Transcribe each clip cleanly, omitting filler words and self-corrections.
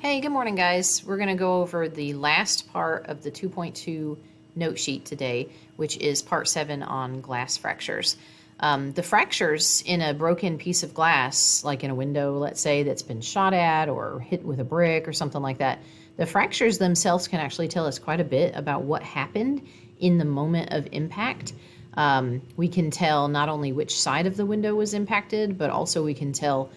Hey, good morning, guys. We're going to go over the last part of the 2.2 note sheet today, which is part 7 on glass fractures. The fractures in a broken piece of glass, like in a window, let's say, that's been shot at or hit with a brick or something like that, the fractures themselves can actually tell us quite a bit about what happened in the moment of impact. We can tell not only which side of the window was impacted, but also we can tell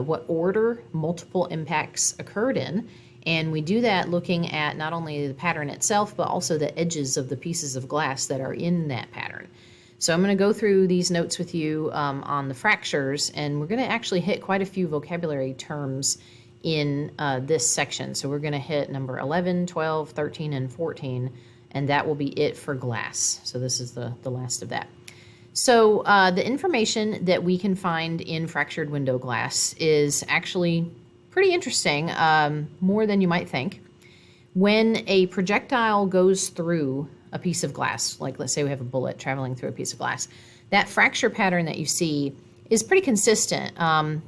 what order multiple impacts occurred in. And we do that looking at not only the pattern itself, but also the edges of the pieces of glass that are in that pattern. So I'm going to go through these notes with you on the fractures, and we're going to actually hit quite a few vocabulary terms in this section. So we're going to hit number 11, 12, 13, and 14, and that will be it for glass. So this is the last of that. So the information that we can find in fractured window glass is actually pretty interesting, more than you might think. When a projectile goes through a piece of glass, like let's say we have a bullet traveling through a piece of glass, that fracture pattern that you see is pretty consistent.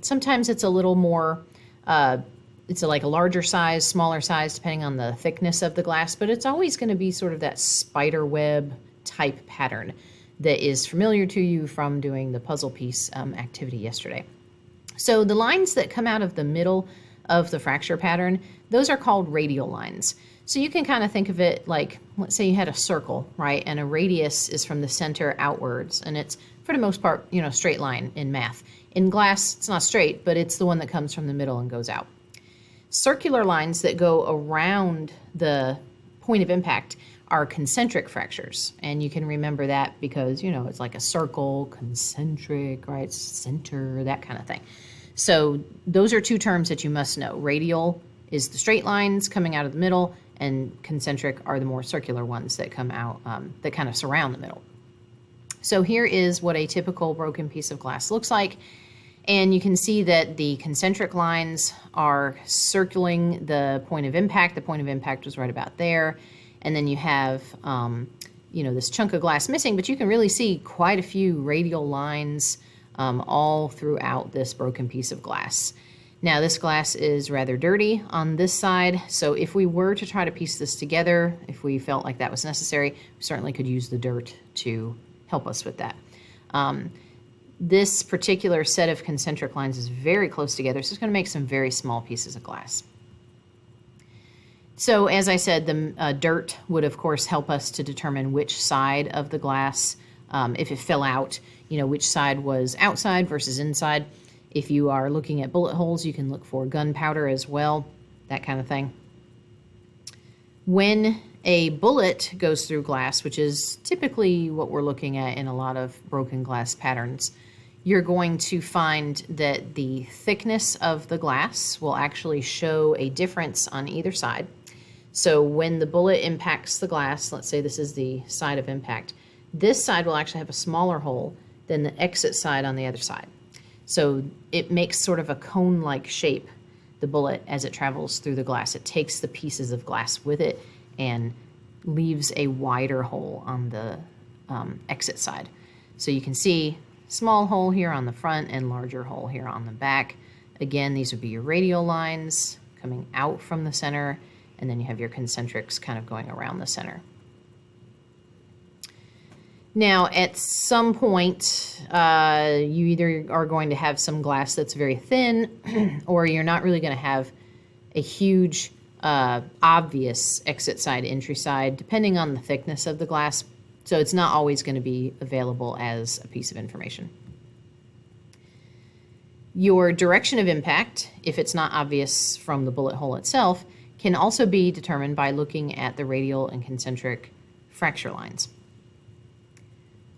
Sometimes it's a little more, it's like a larger size, smaller size, depending on the thickness of the glass, but it's always going to be sort of that spider web type pattern that is familiar to you from doing the puzzle piece activity yesterday. So the lines that come out of the middle of the fracture pattern, those are called radial lines. So you can kind of think of it like, let's say you had a circle, right? And a radius is from the center outwards, and it's, for the most part, you know, straight line in math. In glass, it's not straight, but it's the one that comes from the middle and goes out. Circular lines that go around the point of impact are concentric fractures, and you can remember that because, you know, it's like a circle, concentric, right, center, that kind of thing. So those are two terms that you must know. Radial is the straight lines coming out of the middle, and concentric are the more circular ones that come out, that kind of surround the middle. So here is what a typical broken piece of glass looks like, and you can see that the concentric lines are circling the point of impact. The point of impact was right about there. And then you have, you know, this chunk of glass missing, but you can really see quite a few radial lines all throughout this broken piece of glass. Now, this glass is rather dirty on this side, so if we were to try to piece this together, if we felt like that was necessary, we certainly could use the dirt to help us with that. This particular set of concentric lines is very close together, so it's going to make some very small pieces of glass. So as I said, the dirt would, of course, help us to determine which side of the glass, if it fell out, you know, which side was outside versus inside. If you are looking at bullet holes, you can look for gunpowder as well, that kind of thing. When a bullet goes through glass, which is typically what we're looking at in a lot of broken glass patterns, you're going to find that the thickness of the glass will actually show a difference on either side. So when the bullet impacts the glass, let's say this is the side of impact, this side will actually have a smaller hole than the exit side on the other side. So it makes sort of a cone-like shape, the bullet, as it travels through the glass. It takes the pieces of glass with it and leaves a wider hole on the exit side. So you can see small hole here on the front and larger hole here on the back. Again, these would be your radial lines coming out from the center, and then you have your concentrics kind of going around the center. Now, at some point, you either are going to have some glass that's very thin, or you're not really going to have a huge, obvious exit side, entry side, depending on the thickness of the glass. So it's not always going to be available as a piece of information. Your direction of impact, if it's not obvious from the bullet hole itself, can also be determined by looking at the radial and concentric fracture lines.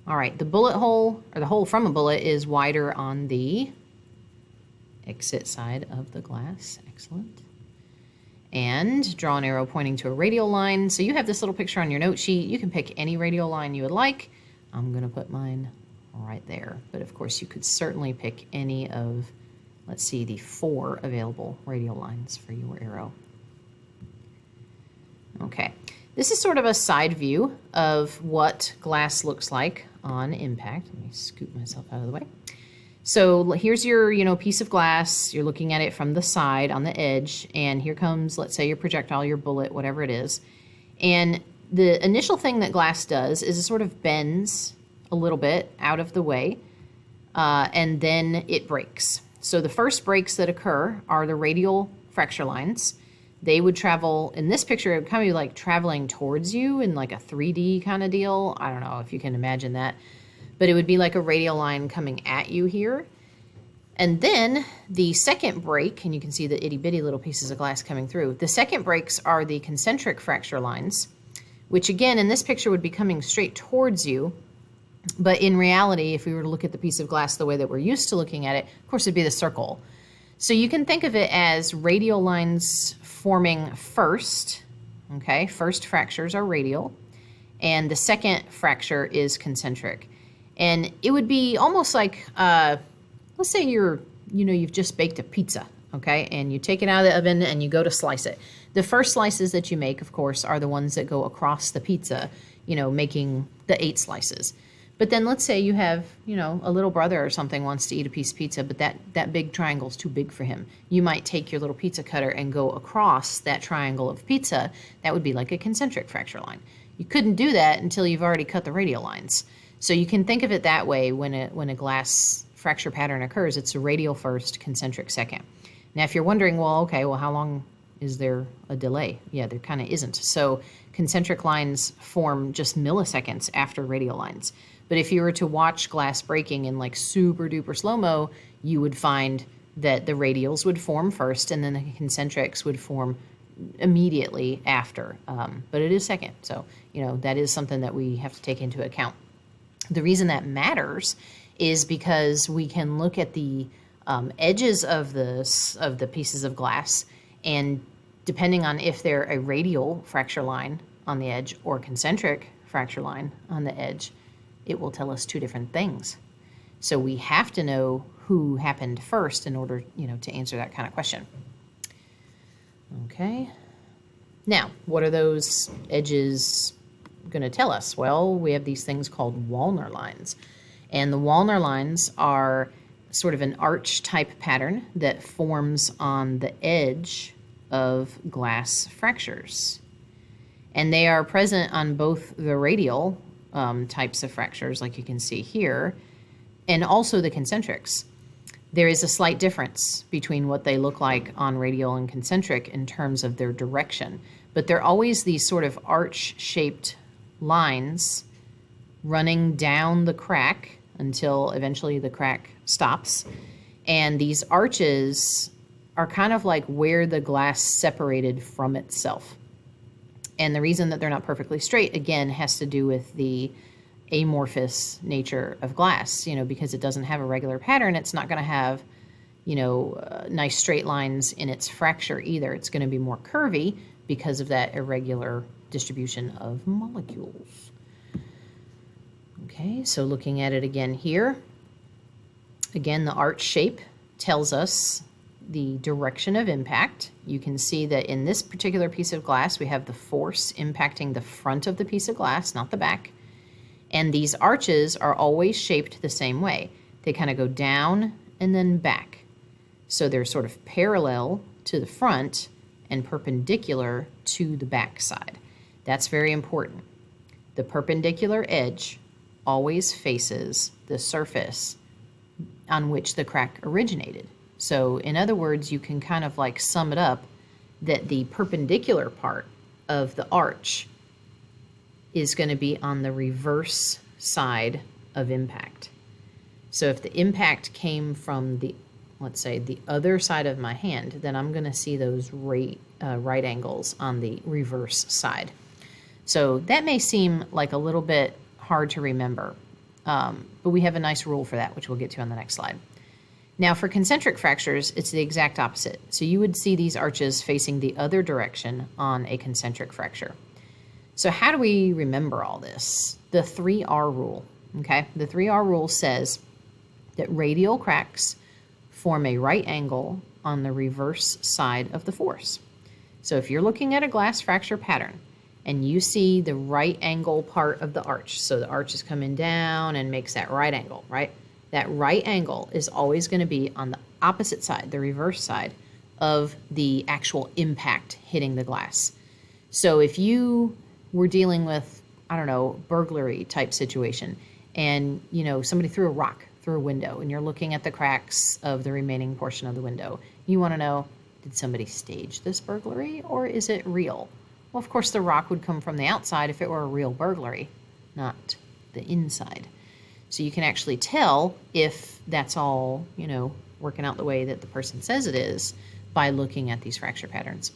All right, the bullet hole, or the hole from a bullet, is wider on the exit side of the glass. Excellent. And draw an arrow pointing to a radial line. So you have this little picture on your note sheet. You can pick any radial line you would like. I'm going to put mine right there. But of course, you could certainly pick any of, let's see, the 4 available radial lines for your arrow. Okay, this is sort of a side view of what glass looks like on impact. Let me scoot myself out of the way. So here's your, piece of glass. You're looking at it from the side on the edge, and here comes, let's say, your projectile, your bullet, whatever it is. And the initial thing that glass does is it sort of bends a little bit out of the way, and then it breaks. So the first breaks that occur are the radial fracture lines. They would travel, in this picture, it would kind of be like traveling towards you in like a 3D kind of deal. I don't know if you can imagine that. But it would be like a radial line coming at you here. And then the second break, and you can see the itty bitty little pieces of glass coming through. The second breaks are the concentric fracture lines, which again in this picture would be coming straight towards you. But in reality, if we were to look at the piece of glass the way that we're used to looking at it, of course it'd be the circle. So you can think of it as radial lines forming first, okay? First fractures are radial, and the second fracture is concentric. And it would be almost like, let's say you've just baked a pizza, okay? And you take it out of the oven and you go to slice it. The first slices that you make, of course, are the ones that go across the pizza, making the 8 slices. But then let's say you have, a little brother or something wants to eat a piece of pizza, but that big triangle is too big for him. You might take your little pizza cutter and go across that triangle of pizza. That would be like a concentric fracture line. You couldn't do that until you've already cut the radial lines. So you can think of it that way when a glass fracture pattern occurs. It's a radial first, concentric second. Now, if you're wondering, well, how long is there a delay? Yeah, there kind of isn't. So concentric lines form just milliseconds after radial lines. But if you were to watch glass breaking in like super duper slow-mo, you would find that the radials would form first and then the concentrics would form immediately after. But it is second. So, that is something that we have to take into account. The reason that matters is because we can look at the edges of the pieces of glass, and depending on if they're a radial fracture line on the edge or concentric fracture line on the edge, it will tell us 2 different things. So we have to know who happened first in order, to answer that kind of question. Okay. Now, what are those edges going to tell us? Well, we have these things called Wallner lines. And the Wallner lines are sort of an arch type pattern that forms on the edge of glass fractures. And they are present on both the radial types of fractures, like you can see here, and also the concentrics. There is a slight difference between what they look like on radial and concentric in terms of their direction, but they're always these sort of arch-shaped lines running down the crack until eventually the crack stops. And these arches are kind of like where the glass separated from itself. And the reason that they're not perfectly straight, again, has to do with the amorphous nature of glass, because it doesn't have a regular pattern. It's not going to have, nice straight lines in its fracture either. It's going to be more curvy because of that irregular distribution of molecules. Okay, so looking at it again here, again, the arch shape tells us the direction of impact. You can see that in this particular piece of glass, we have the force impacting the front of the piece of glass, not the back. And these arches are always shaped the same way. They kind of go down and then back. So they're sort of parallel to the front and perpendicular to the back side. That's very important. The perpendicular edge always faces the surface on which the crack originated. So in other words, you can kind of like sum it up that the perpendicular part of the arch is going to be on the reverse side of impact. So if the impact came from the, let's say, the other side of my hand, then I'm going to see those right angles on the reverse side. So that may seem like a little bit hard to remember, but we have a nice rule for that, which we'll get to on the next slide. Now for concentric fractures, it's the exact opposite. So you would see these arches facing the other direction on a concentric fracture. So how do we remember all this? The 3R rule, okay? The 3R rule says that radial cracks form a right angle on the reverse side of the force. So if you're looking at a glass fracture pattern and you see the right angle part of the arch, so the arch is coming down and makes that right angle, right? that right angle is always going to be on the opposite side, the reverse side of the actual impact hitting the glass. So if you were dealing with, I don't know, burglary type situation, and somebody threw a rock through a window and you're looking at the cracks of the remaining portion of the window, you want to know, did somebody stage this burglary or is it real? Well, of course the rock would come from the outside if it were a real burglary, not the inside. So you can actually tell if that's all, working out the way that the person says it is by looking at these fracture patterns.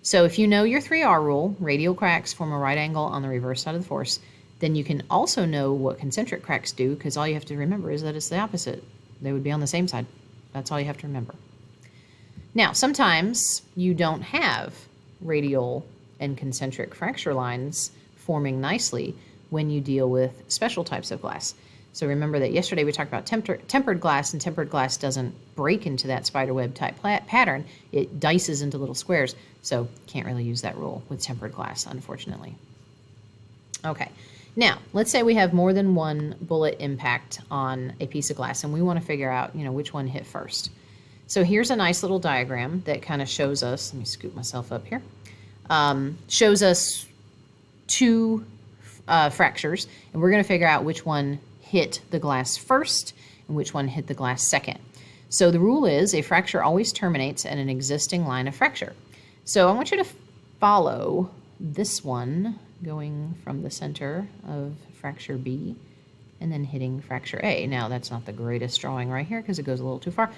So if you know your 3R rule, radial cracks form a right angle on the reverse side of the force, then you can also know what concentric cracks do, because all you have to remember is that it's the opposite. They would be on the same side. That's all you have to remember. Now, sometimes you don't have radial and concentric fracture lines forming nicely when you deal with special types of glass. So remember that yesterday we talked about tempered glass, and tempered glass doesn't break into that spiderweb type pattern. It dices into little squares. So can't really use that rule with tempered glass, unfortunately. Okay, now let's say we have more than one bullet impact on a piece of glass, and we want to figure out, which one hit first. So here's a nice little diagram that kind of shows us, let me scoop myself up here, shows us two fractures, and we're going to figure out which one hit the glass first and which one hit the glass second. So the rule is a fracture always terminates at an existing line of fracture. So I want you to follow this one going from the center of fracture B and then hitting fracture A. Now that's not the greatest drawing right here because it goes a little too far.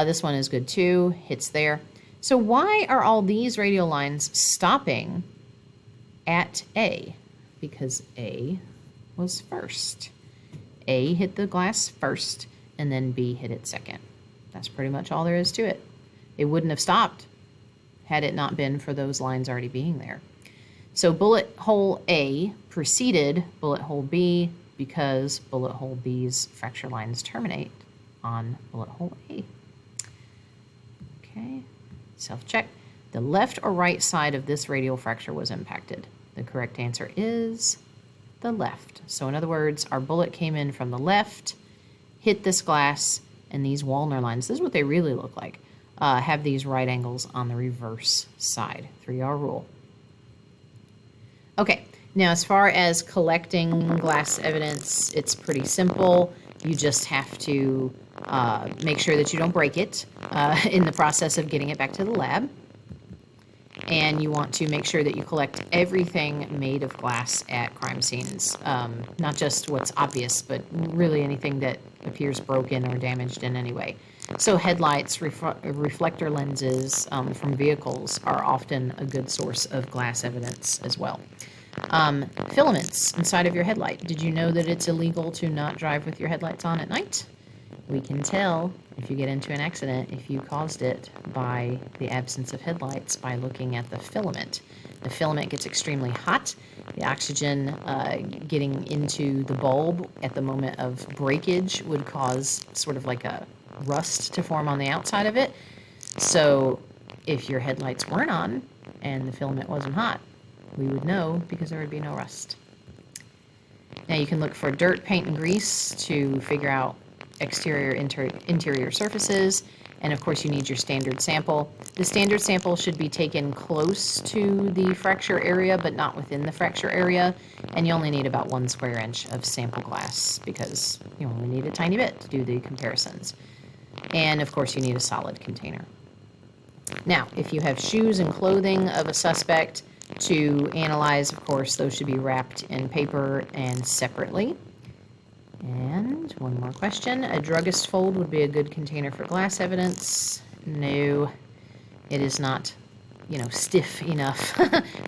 This one is good too, hits there. So why are all these radial lines stopping at A? Because A was first. A hit the glass first, and then B hit it second. That's pretty much all there is to it. It wouldn't have stopped had it not been for those lines already being there. So bullet hole A preceded bullet hole B because bullet hole B's fracture lines terminate on bullet hole A. Okay, self-check. The left or right side of this radial fracture was impacted. The correct answer is the left. So in other words, our bullet came in from the left, hit this glass, and these Wallner lines, this is what they really look like, have these right angles on the reverse side. 3R rule. Okay, now as far as collecting glass evidence, it's pretty simple. You just have to make sure that you don't break it in the process of getting it back to the lab. And you want to make sure that you collect everything made of glass at crime scenes, not just what's obvious, but really anything that appears broken or damaged in any way. So headlights, reflector lenses from vehicles are often a good source of glass evidence as well. Filaments inside of your headlight. Did you know that it's illegal to not drive with your headlights on at night? We can tell if you get into an accident if you caused it by the absence of headlights by looking at the filament. The filament gets extremely hot. The oxygen getting into the bulb at the moment of breakage would cause sort of like a rust to form on the outside of it. So if your headlights weren't on and the filament wasn't hot, we would know because there would be no rust. Now you can look for dirt, paint, and grease to figure out exterior, interior surfaces, and of course you need your standard sample. The standard sample should be taken close to the fracture area, but not within the fracture area, and you only need about 1 square inch of sample glass because you only need a tiny bit to do the comparisons. And of course you need a solid container. Now, if you have shoes and clothing of a suspect to analyze, of course, those should be wrapped in paper and separately. And one more question. A druggist fold would be a good container for glass evidence. No, it is not, stiff enough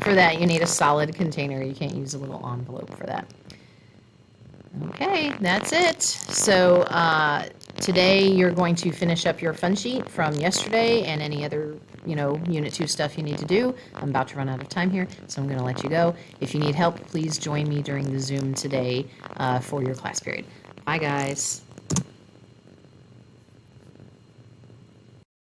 for that. You need a solid container. You can't use a little envelope for that. Okay, that's it. So today you're going to finish up your fun sheet from yesterday and any other, Unit 2 stuff you need to do. I'm about to run out of time here, so I'm going to let you go. If you need help, please join me during the Zoom today for your class period. Bye, guys.